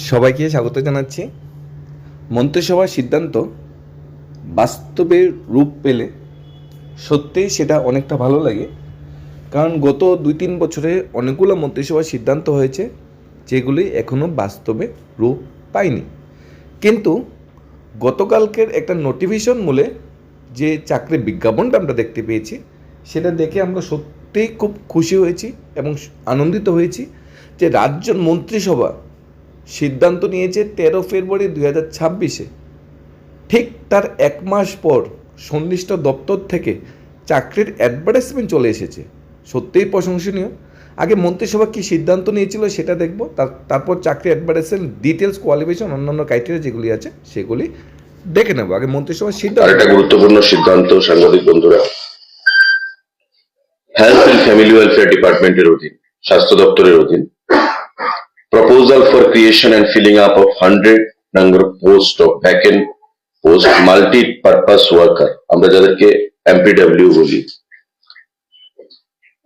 সবাইকে স্বাগত জানাচ্ছি। মন্ত্রিসভার সিদ্ধান্ত বাস্তবে রূপ পেলে সত্যিই সেটা অনেকটা ভালো লাগে, কারণ গত 2-3 বছরে অনেকগুলো মন্ত্রিসভার সিদ্ধান্ত হয়েছে যেগুলি এখনও বাস্তবে রূপ পায়নি। কিন্তু গতকালকের একটা নোটিফিকেশন মূলে যে চাকরির বিজ্ঞাপনটা আমরা দেখতে পেয়েছি, সেটা দেখে আমরা সত্যিই খুব খুশি হয়েছি এবং আনন্দিত হয়েছি যে রাজ্য মন্ত্রিসভা সিদ্ধান্ত নিয়েছে 13 ফেব্রুয়ারি 2026-এ, ঠিক তার 1 মাস পর সংশ্লিষ্ট দপ্তর থেকে চাকরির অ্যাডভার্টাইজমেন্ট চলে এসেছে। সত্যিই প্রশংসনীয়। আগে মন্ত্রিসভা কী সিদ্ধান্ত নিয়েছিল সেটা দেখব, তারপর চাকরি অ্যাডভার্টাইজমেন্ট ডিটেলস, কোয়ালিফিকেশন, অন্যান্য ক্রাইটেরিয়া যেগুলি আছে সেগুলি দেখে নেব। আগে মন্ত্রিসভার সিদ্ধান্ত। একটা গুরুত্বপূর্ণ সিদ্ধান্ত সাংবাদিক বন্ধুরা, হেলথ এন্ড ফ্যামিলি ওয়েলফেয়ার ডিপার্টমেন্টের অধীন, স্বাস্থ্য দপ্তরের অধীন, proposal for creation and filling up of 100 number post of vacant post multi purpose worker, আমরা যাদেরকে এমপিডব্লিউ বলি,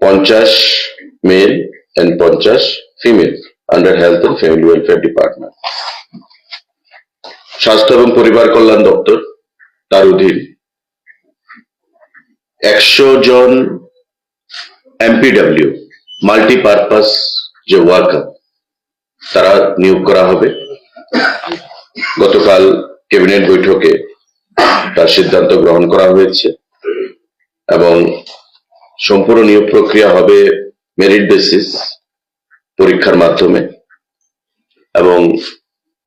50 male and 50 female under health and family welfare department. স্বাস্থ্য এবং পরিবার কল্যাণ দপ্তর তার অধীন 100 জন এমপিডব্লিউ মাল্টিপারপাস যে ওয়ার্কার তারা নিয়োগ করা হবে। গতকাল ক্যাবিনেট বৈঠকে তার সিদ্ধান্ত গ্রহণ করা হয়েছে এবং সম্পূর্ণ নিয়োগ প্রক্রিয়া হবে মেরিট বেসিস পরীক্ষার মাধ্যমে, এবং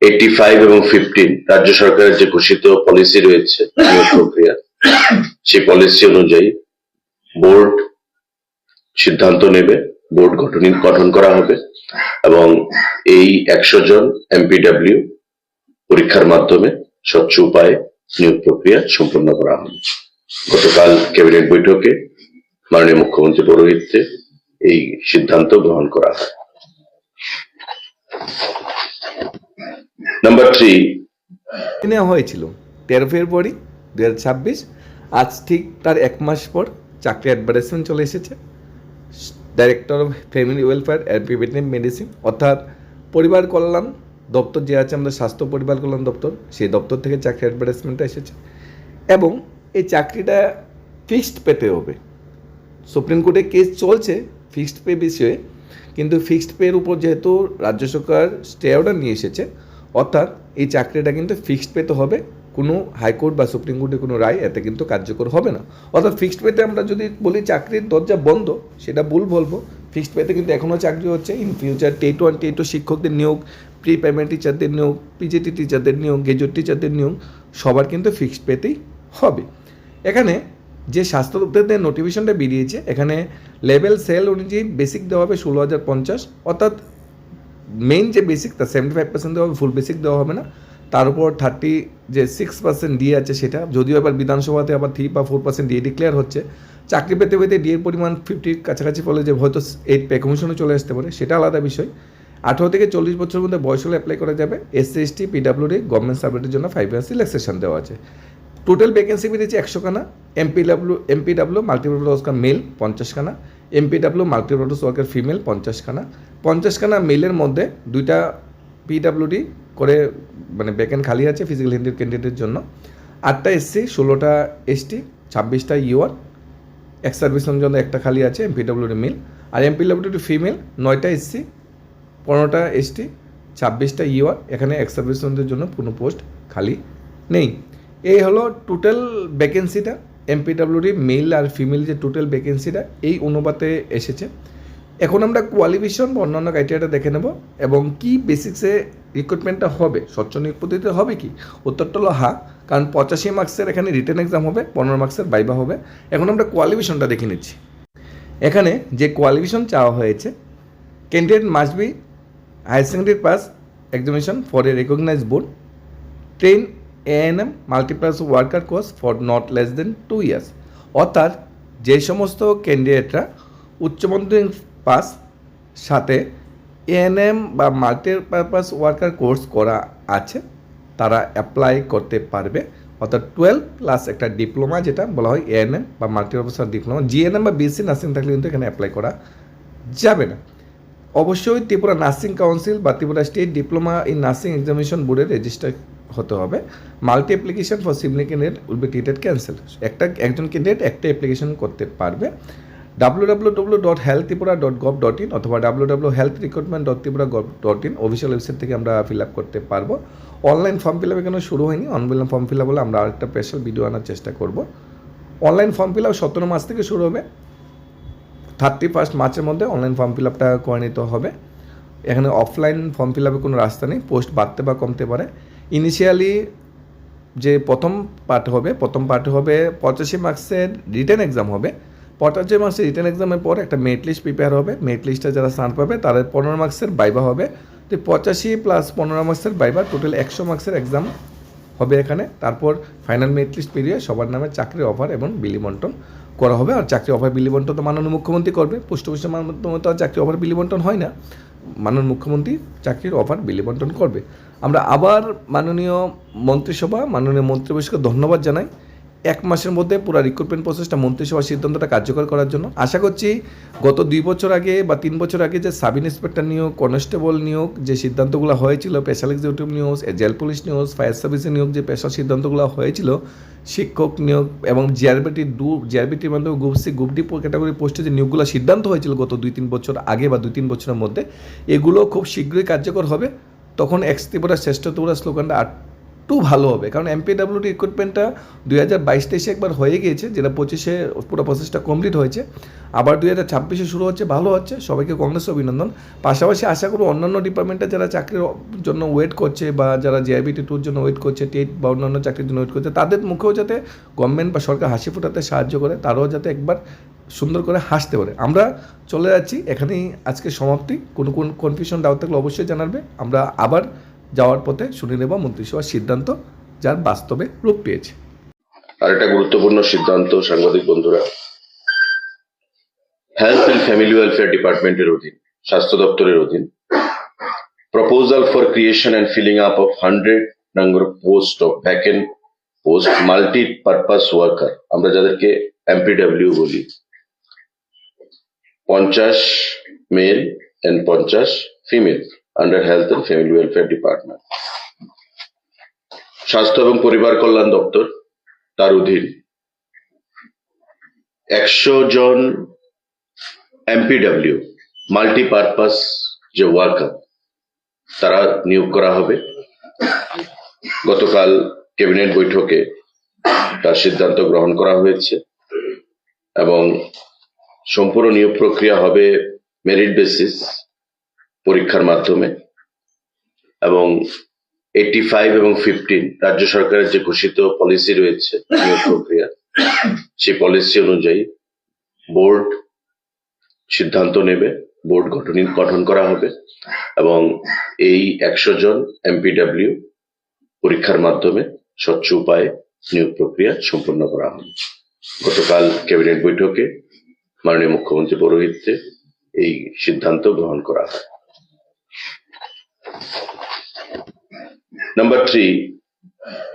85 এবং 15 রাজ্য সরকারের যে ঘোষিত পলিসি রয়েছে নিয়োগ প্রক্রিয়া, সেই পলিসি অনুযায়ী বোর্ড সিদ্ধান্ত নেবে, বোর্ড গঠন করা হবে এবং এই 100 জন এমপিডব্লিউ পরীক্ষার মাধ্যমে স্বচ্ছ উপায়ে নিয়োগ প্রক্রিয়া সম্পন্ন করা হবে। গতকাল ক্যাবিনেট বৈঠকে মাননীয় মুখ্যমন্ত্রী পৌরোহিত্যে এই সিদ্ধান্ত গ্রহণ করা হয়। নাম্বার 3 নেওয়া হয়েছিল 13 ফেব্রুয়ারি 2026। আজ ঠিক তার 1 মাস পর চাকরি অ্যাডভার্টাইজমেন্ট চলে এসেছে। Director of family welfare and preventive medicine, অর্থাৎ পরিবার কল্যাণ দপ্তর যে আছে আমাদের স্বাস্থ্য পরিবার কল্যাণ দপ্তর, সেই দপ্তর থেকে চাকরি অ্যাডভার্টাইজমেন্টটা এসেছে এবং এই চাকরিটা ফিক্সড পেতে হবে। সুপ্রিম কোর্টে কেস চলছে ফিক্সড পে বিষয়ে, কিন্তু ফিক্সড পের উপর যেহেতু রাজ্য সরকার স্টে অর্ডার নিয়ে এসেছে, অর্থাৎ এই চাকরিটা কিন্তু ফিক্সড পেতে হবে। কোনো হাইকোর্ট বা সুপ্রিম কোর্টের কোনো রায় এতে কিন্তু কার্যকর হবে না। অর্থাৎ ফিক্সড পেতে আমরা যদি বলি চাকরির দরজা বন্ধ, সেটা ভুল বলবো। ফিক্সড পেতে কিন্তু এখনও চাকরি হচ্ছে। ইন ফিউচার টেট 1 টেট 2 শিক্ষকদের নিয়োগ, প্রি প্রাইমারি টিচারদের নিয়োগ, পিজিটি টিচারদের নিয়োগ, গ্র্যাজুয়েট টিচারদের নিয়োগ সবার কিন্তু ফিক্সড পেতেই হবে। এখানে যে স্বাস্থ্য দপ্তরের নোটিফিকেশনটা বেরিয়েছে, এখানে লেভেল সেল অনুযায়ী বেসিক দেওয়া হবে 16,050, অর্থাৎ মেইন যে বেসিক তার 75% দেওয়া হবে, ফুল বেসিক দেওয়া হবে না। তার উপর 36% দিয়ে আছে, সেটা যদিও এবার বিধানসভাতে আবার 3 বা 4% দিয়ে ডিক্লেয়ার হচ্ছে। চাকরি পেতে পেতে ডিএর পরিমাণ 50 কাছাকাছি ফলে যে হয়তো 8 পে কমিশনে চলে আসতে পারে, সেটা আলাদা বিষয়। 18 থেকে 40 বছরের মধ্যে বয়স হলে অ্যাপ্লাই করা যাবে। এসসি এসটি পিডাব্লিউডি গভর্নমেন্ট সার্ভিসের জন্য 5 ইয়ার্স রিল্যাক্সেশন দেওয়া আছে। টোটাল ভ্যাকেন্সি বেরিয়েছে 100 খানা। এমপিডব্লিউ মাল্টিপারপাস ওয়ার্কার মেল 50 খানা, এমপিডব্লিউ মাল্টিপারপাস ওয়ার্কার ফিমেল 50 খানা। 50 খানা মেলের মধ্যে 2টা পিডাব্লিউডি করে মানে ভ্যাকেন্ট খালি আছে ফিজিক্যাল হ্যান্ডিক্যাপ ক্যান্ডিডেটের জন্য। 8টা এসসি, 16টা এসটি, 26টা ইউআর। এক্স সার্ভিসের জন্য 1টা খালি আছে এমপিডব্লিউডি মেল। আর এমপিডব্লিউডি ফিমেল 9টা এসসি, 15টা এসটি, 26টা ইউআর। এখানে এক্স সার্ভিসের জন্য কোনো পোস্ট খালি নেই। এই হলো টোটাল ভ্যাকেন্সিটা, এমপিডব্লিউডি মেল আর ফিমেল যে টোটাল ভ্যাকেন্সিটা এই অনুপাতে এসেছে। এখন আমরা কোয়ালিফিকেশন বা অন্যান্য ক্রাইটেরিয়াটা দেখে নেব এবং কি বেসিক্সে রিক্রুটমেন্টটা হবে, স্বচ্ছ নিয়োগ পদ্ধতিতে হবে কি? উত্তরটা হলো হ্যাঁ, কারণ 85 মার্কসের এখানে রিটেন এক্সাম হবে, 15 মার্কসের ভাইভা হবে। এখন আমরা কোয়ালিফিকেশনটা দেখে নিচ্ছি। এখানে যে কোয়ালিফিকেশন চাওয়া হয়েছে, candidate must be higher secondary pass examination for a recognise board, train ANM multipurpose worker course for not less than 2 years. অর্থাৎ যে সমস্ত ক্যান্ডিডেটরা উচ্চ মাধ্যমিক পাস সাথে এএনএম বা মাল্টিপারপাস ওয়ার্কার কোর্স করা আছে তারা অ্যাপ্লাই করতে পারবে। অর্থাৎ 12 প্লাস একটা ডিপ্লোমা, যেটা বলা হয় এএনএম বা মাল্টিপারপাস ডিপ্লোমা। জিএনএম বা বিএসসি নার্সিং থাকলে কিন্তু এখানে অ্যাপ্লাই করা যাবে না। অবশ্যই ত্রিপুরা নার্সিং কাউন্সিল বা Tripura state diploma in nursing examination বোর্ডে রেজিস্টার হতে হবে। Multi application for civil candidate will be treated cancel. একজন ক্যান্ডিডেট একটা অ্যাপ্লিকেশন করতে পারবে। www.healthtripura.gov.in অথবা www.healthrecruitment.tripura.gov.in অফিসিয়াল ওয়েবসাইট থেকে আমরা ফিল আপ করতে পারবো। অনলাইন ফর্ম ফিল আপ এখনো শুরু হয়নি। অনলাইন ফর্ম ফিল আপ হলে আমরা আরেকটা স্পেশাল ভিডিও আনার চেষ্টা করব। Online form fill up 17 March থেকে শুরু হবে। 31 মার্চের মধ্যে অনলাইন ফর্ম ফিল আপটা করে নিতে হবে। এখানে অফলাইন ফর্ম ফিল আপের কোনো রাস্তা নেই, পোস্ট বাড়তে বা কমতে পারে। ইনিশিয়ালি যে প্রথম পার্ট হবে 85 মার্কসের রিটেন এক্সাম হবে। 85 মার্কসের রিটেন এক্সামের পর একটা মেরিট লিস্ট প্রিপেয়ার হবে। মেরিট লিস্টে যারা স্থান পাবে তাদের 15 মার্কসের বাইবা হবে। তো 85 প্লাস 15 মার্কসের বাইবা টোটাল 100 মার্কসের এক্সাম হবে এখানে। তারপর ফাইনাল মেরিট লিস্ট পেরিয়ে সবার নামে চাকরির অফার এবং বিলি বন্টন করা হবে। আর চাকরি অফার বিলি বন্টন তো মাননীয় মুখ্যমন্ত্রী করবে। পোস্ট অফিসের মাধ্যমে তো আর চাকরি অফার বিলি বন্টন হয় না, মাননীয় মুখ্যমন্ত্রী চাকরির অফার বিলি বন্টন করবে। আমরা আবার মাননীয় মন্ত্রিসভা মাননীয় মন্ত্রিপরিষদকে ধন্যবাদ জানাই। 1 মাসের মধ্যে পুরো রিক্রুটমেন্ট প্রসেসটা মন্ত্রিসভার সিদ্ধান্তটা কার্যকর করার জন্য। আশা করছি গত 2 বছর আগে বা 3 বছর আগে যে সাব ইন্সপেক্টর নিয়োগ, কনস্টেবল নিয়োগ যে সিদ্ধান্তগুলো হয়েছিল, স্পেশাল এক্সিকিউটিভ নিয়োগ, জেল পুলিশ নিয়োগ, ফায়ার সার্ভিসের নিয়োগ যে পেশার সিদ্ধান্তগুলো হয়েছিল, শিক্ষক নিয়োগ এবং জিআরবিটির মাধ্যমে group C group D category পোস্টে যে নিয়োগগুলো সিদ্ধান্ত হয়েছিল গত 2-3 বছর আগে বা 2-3 বছরের মধ্যে, এগুলো খুব শীঘ্রই কার্যকর হবে। তখন এক্স ত্রিপুরা শ্রেষ্ঠ ত্রিপুরা স্লোগানটা একটু ভালো হবে, কারণ এমপিডব্লিউডি রিক্রুটমেন্টটা 2022-23 একবার হয়ে গিয়েছে, যেটা 25-এ পুরো প্রসেসটা কমপ্লিট হয়েছে। আবার 2026-এ শুরু হচ্ছে, ভালো হচ্ছে। সবাইকে কংগ্রেস অভিনন্দন। পাশাপাশি আশা করব অন্যান্য ডিপার্টমেন্টে যারা চাকরির জন্য ওয়েট করছে বা যারা জিআরবিটি টুর জন্য ওয়েট করছে, টেট বা অন্যান্য চাকরির জন্য ওয়েট করছে, তাদের মুখেও যাতে গভর্নমেন্ট বা সরকার হাসি ফোটাতে সাহায্য করে, তারাও যাতে একবার সুন্দর করে হাসতে পারে। আমরা চলে যাচ্ছি, এখানেই আজকে সমাপ্তি। কোন কনফিউশন ডাউট থাকলে অবশ্যই জানাবে। আমরা আবার যাওয়ার পথে শুনে নেব মন্ত্রিসভার সিদ্ধান্ত, যার বাস্তবে রূপ পেয়েছে। আর একটা গুরুত্বপূর্ণ সিদ্ধান্ত সাংবাদিক বন্ধুরা, হেলথ এন্ড ফ্যামিলি ওয়েলফেয়ার ডিপার্টমেন্টের অধীন, স্বাস্থ্য দপ্তরের অধীন, proposal for creation and filling up of 100 number post of vacant post multipurpose worker, আমরা যাদেরকে এমপিডব্লিউ বলি, 50 male and 50 female under health and family welfare department. স্বাস্থ্য এবং পরিবার কল্যাণ দপ্তর তার অধীন 100 জন এমপিডব্লিউ মাল্টিপারপাস যে ওয়ার্কার, তারা নিয়োগ করা হবে। গতকাল ক্যাবিনেট বৈঠকে তার সিদ্ধান্ত গ্রহণ করা হয়েছে এবং সম্পূর্ণ নিয়োগ প্রক্রিয়া হবে মেরিট বেসিস পরীক্ষার মাধ্যমে এবং 85 এবং 15 রাজ্য সরকারের যে ঘোষিত পলিসি রয়েছে নিয়োগ প্রক্রিয়া, সেই পলিসি অনুযায়ী বোর্ড সিদ্ধান্ত নেবে, বোর্ড গঠন করা হবে এবং এই 100 জন এমপিডব্লিউ পরীক্ষার মাধ্যমে স্বচ্ছ উপায়ে নিয়োগ প্রক্রিয়া সম্পন্ন করা হবে। গতকাল ক্যাবিনেট বৈঠকে মাননীয় মুখ্যমন্ত্রী পৌরোহিত্যে এই সিদ্ধান্ত গ্রহণ করা হয়। নাম্বার 3,